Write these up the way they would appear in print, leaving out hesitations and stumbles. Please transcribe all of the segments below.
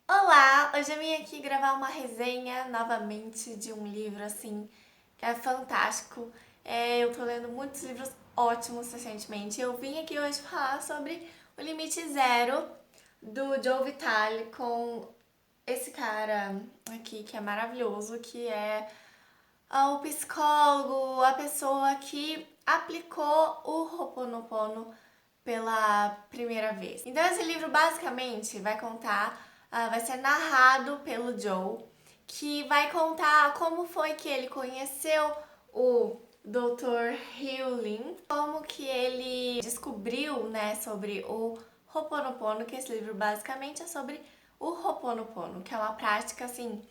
Olá! Hoje eu vim aqui gravar uma resenha novamente de um livro assim que é fantástico. Eu tô lendo muitos livros ótimos recentemente. Eu vim aqui hoje falar sobre O Limite Zero do Joe Vitale com esse cara aqui que é maravilhoso, que é o psicólogo, a pessoa que aplicou o Ho'oponopono pela primeira vez. Então esse livro basicamente vai contar, vai ser narrado pelo Joe, que vai contar como foi que ele conheceu o Dr. Hugh Lin, como que ele descobriu, né, sobre o Ho'oponopono, que esse livro basicamente é sobre o Ho'oponopono, que é uma prática assim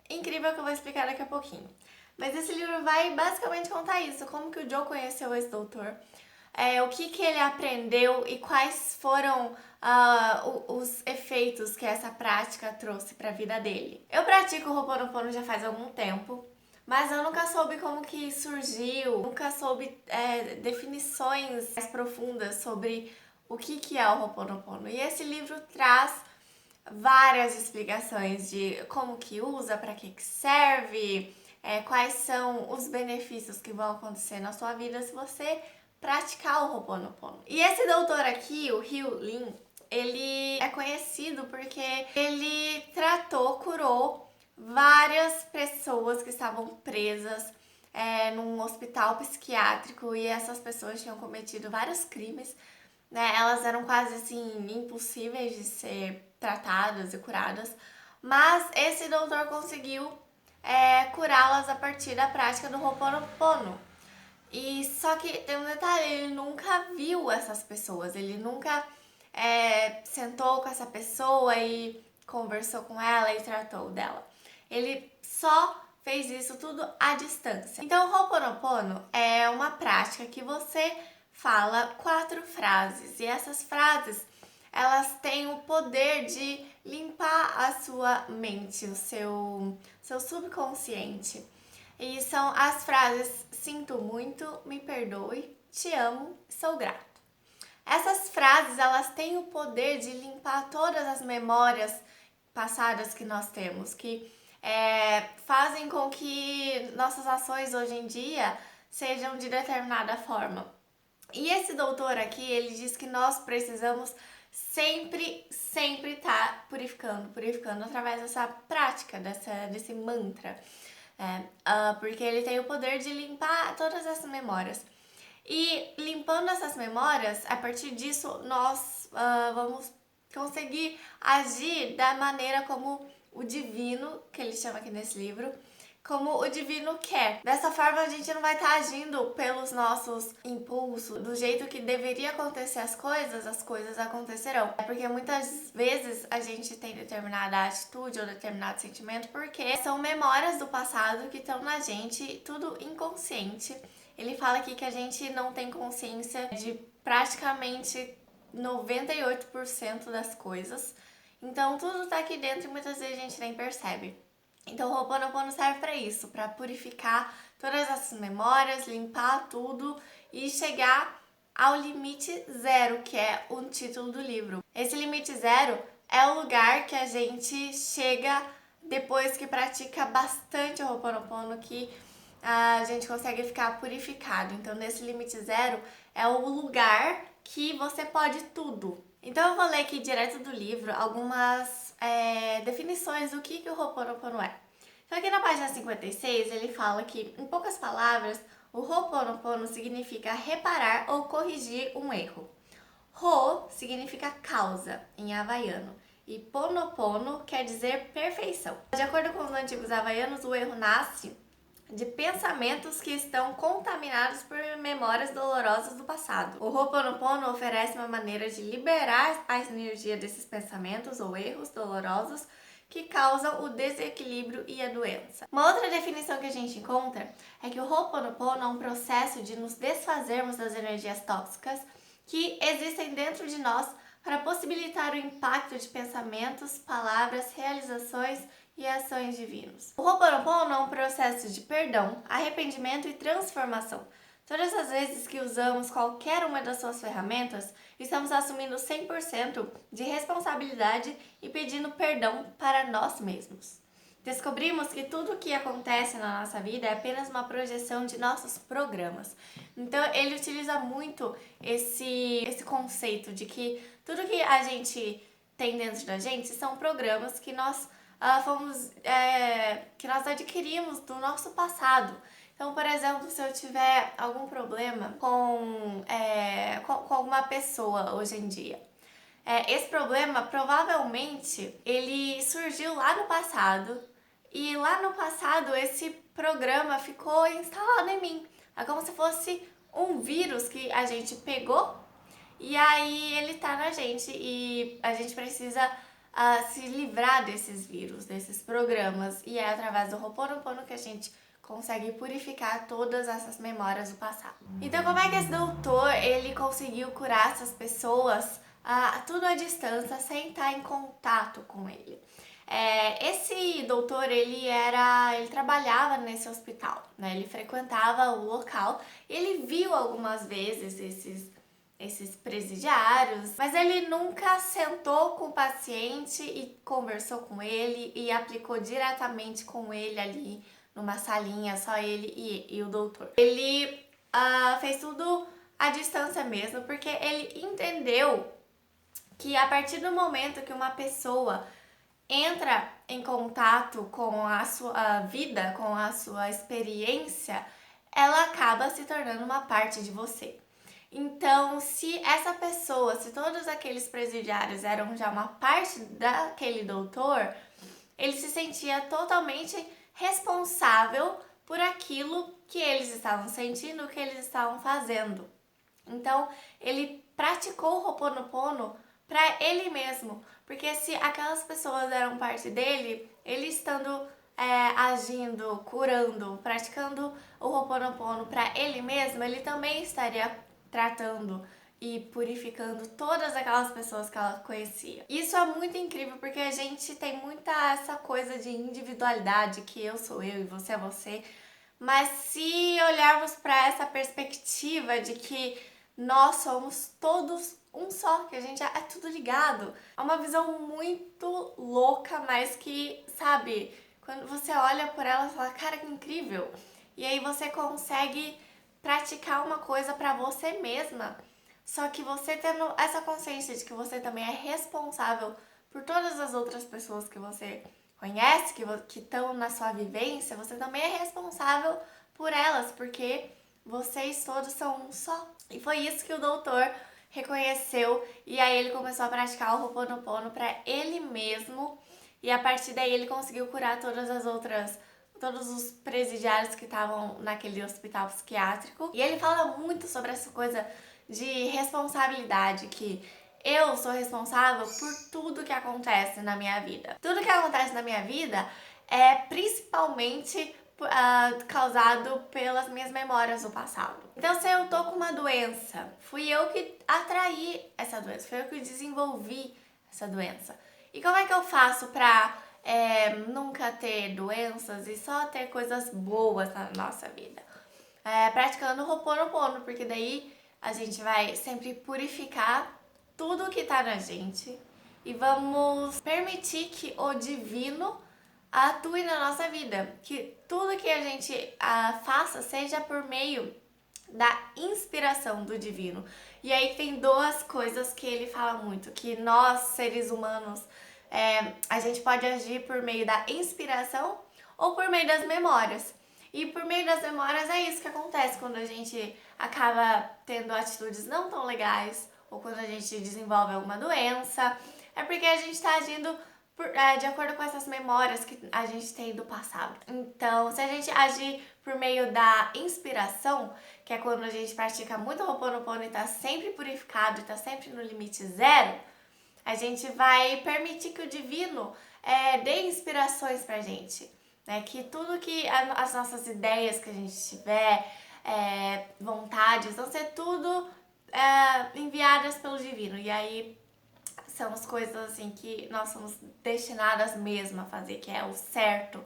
incrível que eu vou explicar daqui a pouquinho. Mas esse livro vai basicamente contar isso, como que o Joe conheceu esse doutor, o que ele aprendeu e quais foram os efeitos que essa prática trouxe para a vida dele. Eu pratico o Ho'oponopono já faz algum tempo, mas eu nunca soube como que surgiu, nunca soube definições mais profundas sobre o que é o Ho'oponopono. E esse livro traz várias explicações de como que usa, para que serve, quais são os benefícios que vão acontecer na sua vida se você praticar o Ho'oponopono. E esse doutor aqui, o Hugh Lin, ele é conhecido porque ele curou várias pessoas que estavam presas num hospital psiquiátrico, e essas pessoas tinham cometido vários crimes, né? Elas eram quase assim impossíveis de ser tratadas e curadas, mas esse doutor conseguiu curá-las a partir da prática do Ho'oponopono. E só que tem um detalhe, ele nunca viu essas pessoas, ele nunca sentou com essa pessoa e conversou com ela e tratou dela. Ele só fez isso tudo à distância. Então, o Ho'oponopono é uma prática que você fala 4 frases, e essas frases elas têm o poder de limpar a sua mente, o seu subconsciente. E são as frases: sinto muito, me perdoe, te amo, sou grato. Essas frases, elas têm o poder de limpar todas as memórias passadas que nós temos, que fazem com que nossas ações hoje em dia sejam de determinada forma. E esse doutor aqui, ele diz que nós precisamos sempre estar purificando através dessa prática, desse mantra. Porque ele tem o poder de limpar todas essas memórias. E limpando essas memórias, a partir disso, nós vamos conseguir agir da maneira como o divino, que ele chama aqui nesse livro, como o divino quer. Dessa forma, a gente não vai estar agindo pelos nossos impulsos, do jeito que deveria acontecer as coisas acontecerão. É porque muitas vezes a gente tem determinada atitude ou determinado sentimento porque são memórias do passado que estão na gente, tudo inconsciente. Ele fala aqui que a gente não tem consciência de praticamente 98% das coisas. Então tudo tá aqui dentro e muitas vezes a gente nem percebe. Então o Ho'oponopono serve para isso, para purificar todas essas memórias, limpar tudo e chegar ao limite zero, que é o título do livro. Esse limite zero é o lugar que a gente chega depois que pratica bastante o Ho'oponopono, que a gente consegue ficar purificado. Então, nesse limite zero é o lugar que você pode tudo. Então, eu vou ler aqui direto do livro algumas definições do que o Ho'oponopono é. Então, aqui na página 56, ele fala que, em poucas palavras, o Ho'oponopono significa reparar ou corrigir um erro. Ho significa causa, em havaiano, e ponopono quer dizer perfeição. De acordo com os antigos havaianos, o erro nasce de pensamentos que estão contaminados por memórias dolorosas do passado. O Ho'oponopono oferece uma maneira de liberar a energia desses pensamentos ou erros dolorosos que causam o desequilíbrio e a doença. Uma outra definição que a gente encontra é que o Ho'oponopono é um processo de nos desfazermos das energias tóxicas que existem dentro de nós para possibilitar o impacto de pensamentos, palavras, realizações e ações divinos. O Ho'oponopono é um processo de perdão, arrependimento e transformação. Todas as vezes que usamos qualquer uma das suas ferramentas, estamos assumindo 100% de responsabilidade e pedindo perdão para nós mesmos. Descobrimos que tudo o que acontece na nossa vida é apenas uma projeção de nossos programas. Então, ele utiliza muito esse conceito de que tudo que a gente tem dentro da gente são programas que nós que nós adquirimos do nosso passado. Então, por exemplo, se eu tiver algum problema com alguma pessoa hoje em dia, esse problema provavelmente ele surgiu lá no passado e lá no passado esse programa ficou instalado em mim. É como se fosse um vírus que a gente pegou e aí ele tá na gente e a gente precisa se livrar desses vírus, desses programas. E é através do Ho'oponopono que a gente consegue purificar todas essas memórias do passado. Então, como é que esse doutor ele conseguiu curar essas pessoas tudo à distância, sem estar em contato com ele? Esse doutor, ele trabalhava nesse hospital, né? Ele frequentava o local, ele viu algumas vezes esses presidiários, mas ele nunca sentou com o paciente e conversou com ele e aplicou diretamente com ele ali numa salinha, só ele e o doutor. Ele fez tudo à distância mesmo, porque ele entendeu que a partir do momento que uma pessoa entra em contato com a sua vida, com a sua experiência, ela acaba se tornando uma parte de você. Então, se essa pessoa, se todos aqueles presidiários eram já uma parte daquele doutor, ele se sentia totalmente responsável por aquilo que eles estavam sentindo, que eles estavam fazendo. Então, ele praticou o Ho'oponopono para ele mesmo, porque se aquelas pessoas eram parte dele, ele estando agindo, curando, praticando o Ho'oponopono para ele mesmo, ele também estaria tratando e purificando todas aquelas pessoas que ela conhecia. Isso é muito incrível porque a gente tem muita essa coisa de individualidade, que eu sou eu e você é você, mas se olharmos para essa perspectiva de que nós somos todos um só, que a gente é tudo ligado, é uma visão muito louca, mas que, sabe, quando você olha por ela, você fala, cara, que incrível! E aí você consegue praticar uma coisa para você mesma, só que você tendo essa consciência de que você também é responsável por todas as outras pessoas que você conhece, que estão na sua vivência, você também é responsável por elas, porque vocês todos são um só. E foi isso que o doutor reconheceu, e aí ele começou a praticar o Ho'oponopono para ele mesmo, e a partir daí ele conseguiu curar todos os presidiários que estavam naquele hospital psiquiátrico. E ele fala muito sobre essa coisa de responsabilidade, que eu sou responsável por tudo que acontece na minha vida. Tudo que acontece na minha vida é principalmente causado pelas minhas memórias do passado. Então, se eu tô com uma doença, fui eu que atraí essa doença, fui eu que desenvolvi essa doença. E como é que eu faço pra nunca ter doenças e só ter coisas boas na nossa vida? Praticando o Ho'oponopono, porque daí a gente vai sempre purificar tudo que tá na gente e vamos permitir que o divino atue na nossa vida, que tudo que a gente faça seja por meio da inspiração do divino. E aí tem duas coisas que ele fala muito, que nós, seres humanos, a gente pode agir por meio da inspiração ou por meio das memórias. E por meio das memórias é isso que acontece quando a gente acaba tendo atitudes não tão legais ou quando a gente desenvolve alguma doença. É porque a gente está agindo de acordo com essas memórias que a gente tem do passado. Então, se a gente agir por meio da inspiração, que é quando a gente pratica muito Ho'oponopono e está sempre purificado, está sempre no limite zero, a gente vai permitir que o divino dê inspirações pra gente. Né? Que tudo que as nossas ideias que a gente tiver, vontades, vão ser tudo enviadas pelo divino. E aí são as coisas assim que nós somos destinadas mesmo a fazer, que é o certo,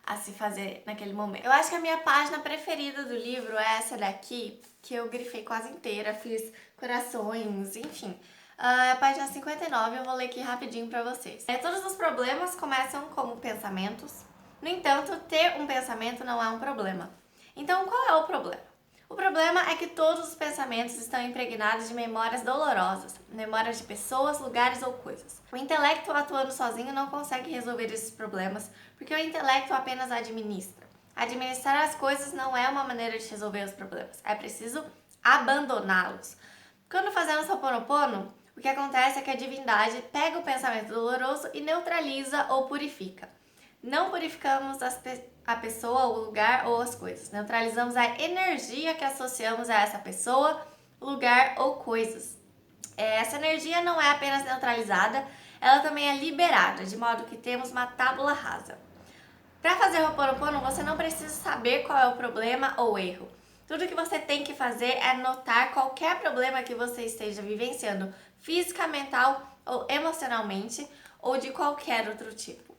a se fazer naquele momento. Eu acho que a minha página preferida do livro é essa daqui, que eu grifei quase inteira, fiz corações, enfim. A página 59 eu vou ler aqui rapidinho pra vocês. Todos os problemas começam como pensamentos. No entanto, ter um pensamento não é um problema. Então, qual é o problema? O problema é que todos os pensamentos estão impregnados de memórias dolorosas, memórias de pessoas, lugares ou coisas. O intelecto atuando sozinho não consegue resolver esses problemas, porque o intelecto apenas administra. Administrar as coisas não é uma maneira de resolver os problemas, é preciso abandoná-los. Quando fazemos Ho'oponopono, o que acontece é que a divindade pega o pensamento doloroso e neutraliza ou purifica. Não purificamos a pessoa, o lugar ou as coisas. Neutralizamos a energia que associamos a essa pessoa, lugar ou coisas. Essa energia não é apenas neutralizada, ela também é liberada, de modo que temos uma tábula rasa. Para fazer Ho'oponopono, você não precisa saber qual é o problema ou erro. Tudo que você tem que fazer é notar qualquer problema que você esteja vivenciando, física, mental ou emocionalmente, ou de qualquer outro tipo.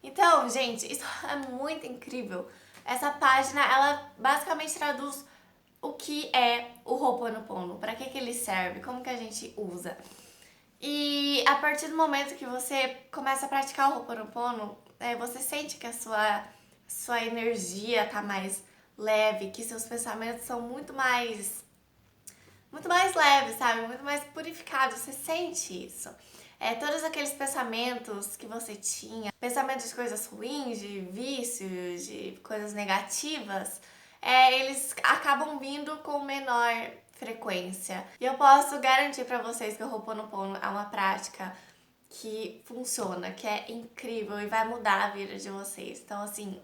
Então, gente, isso é muito incrível. Essa página, ela basicamente traduz o que é o Ho'oponopono, para que ele serve, como que a gente usa. E a partir do momento que você começa a praticar o Ho'oponopono, você sente que a sua energia tá mais leve, que seus pensamentos são muito mais leves, sabe? Muito mais purificados. Você sente isso. Todos aqueles pensamentos que você tinha, pensamentos de coisas ruins, de vícios, de coisas negativas, eles acabam vindo com menor frequência. E eu posso garantir pra vocês que o Ho'oponopono é uma prática que funciona, que é incrível e vai mudar a vida de vocês. Então, assim,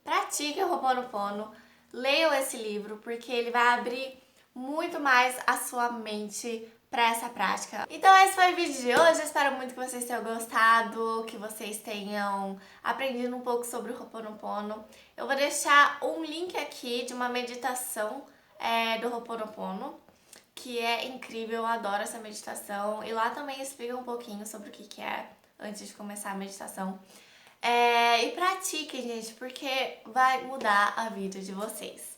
pratiquem o Ho'oponopono, leiam esse livro, porque ele vai abrir muito mais a sua mente para essa prática. Então esse foi o vídeo de hoje, eu espero muito que vocês tenham gostado, que vocês tenham aprendido um pouco sobre o Ho'oponopono. Eu vou deixar um link aqui de uma meditação do Ho'oponopono, que é incrível, eu adoro essa meditação. E lá também explica um pouquinho sobre o que é antes de começar a meditação. E pratiquem, gente, porque vai mudar a vida de vocês.